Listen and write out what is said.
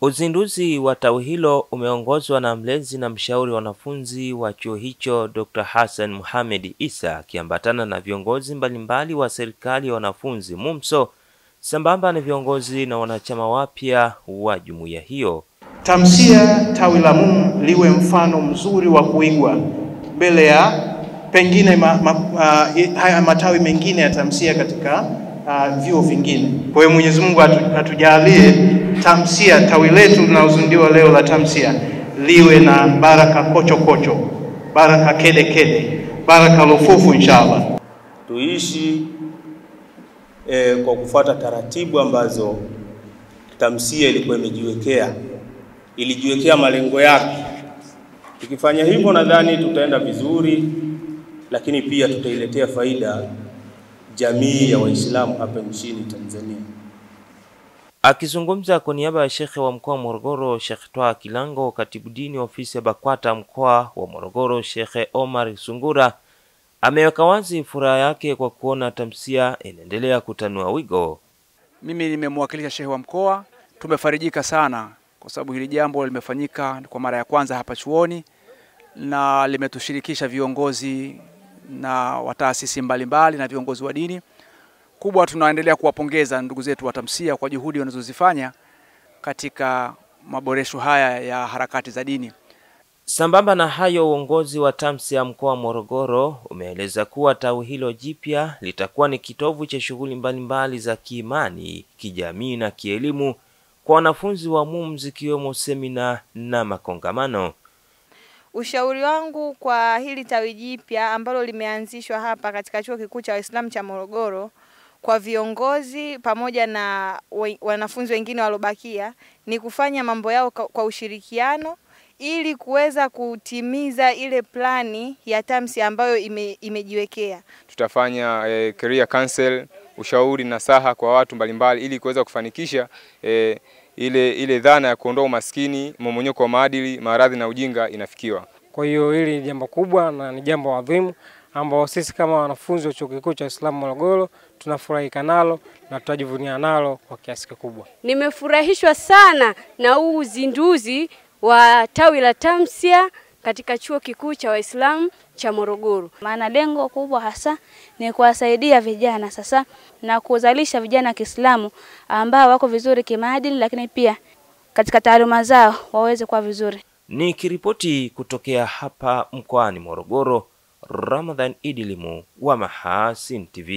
Uzinduzi wa tawi hilo umeongozwa na mlezi na mshauri wanafunzi wa chuo hicho Dr. Hassan Mohamed Isa, akiambatana na viongozi mbalimbali wa serikali ya wanafunzi MUMSO, sambamba na viongozi na wanachama wapya wa jumuiya hiyo. Tamsia tawi la MUM liwe mfano mzuri wa kuigwa mbele ya pengine haya matawi mengine ya tamsia katika vyuo vingine. Kwa hiyo Mwenyezi Mungu atujalie tamsia, tawi letu linalozundiwa leo la tamsia, liwe na baraka kocho kocho, baraka kede kede, baraka lufufu inshallah. Tuishi kwa kufuata taratibu ambazo tamsia ilikuwa ilijiwekea malengo yake. Tukifanya hivyo nadhani tutaenda vizuri, lakini pia tutailetea faida jamii ya Waislamu hapa nchini Tanzania. Akizungumza kwa niaba ya Sheikh wa mkoa wa Morogoro Sheikh Twaha Kilango, katibu dini ofisi ya BAKWATA mkoa wa Morogoro Sheikh Omar Sungura ameweka wazi furaha yake kwa kuona tamsia inaendelea kutanua wigo. Mimi nimemwakilisha Sheikh wa mkoa, tumefarijika sana kwa sababu hili jambo limefanyika kwa mara ya kwanza hapa chuoni na limetushirikisha viongozi na wataasisi mbalimbali na viongozi wa dini. Kubwa tunaendelea kuwapongeza ndugu zetu wa tamsia kwa juhudi wanazozifanya katika maboresho haya ya harakati za dini. Sambamba na hayo, uongozi wa tamsia mkoa wa Morogoro umeeleza kuwa tawi hilo jipya litakuwa ni kitovu cha shughuli mbalimbali za kiimani, kijamii na kielimu kwa wanafunzi wa MUM, zikiwemo semina na makongamano. Ushauri wangu kwa hili tawi jipya ambalo limeanzishwa hapa katika Chuo Kikuu cha Waislamu cha Morogoro, kwa viongozi pamoja na wanafunzi wengine walobakia, ni kufanya mambo yao kwa ushirikiano ili kuweza kutimiza ile plani ya tamsia ambayo imejiwekea. Tutafanya career council, ushauri na saha kwa watu mbalimbali ili kuweza kufanikisha ile dhana ya kuondoa umaskini, mmomonyoko wa maadili, maradhi na ujinga inafikiwa. Kwa hiyo hili ni jambo kubwa na ni jambo adhimu ambao sisi kama wanafunzi wa Chuo Kikuu cha Waislamu Morogoro tunafurahika nalo na tutajivunia nalo kwa kiasi kikubwa. Nimefurahishwa sana na huu uzinduzi wa tawi la tamsia katika Chuo Kikuu cha Waislamu cha Morogoro. Maana lengo kubwa hasa ni kuwasaidia vijana sasa na kuzalisha vijana wa Kiislamu ambao wako vizuri kimaadili, lakini pia katika taaluma zao waweze kuwa vizuri. Nikiripoti kutokea hapa mkoani Morogoro, Ramadhan Idilimu wa Mahasin TV.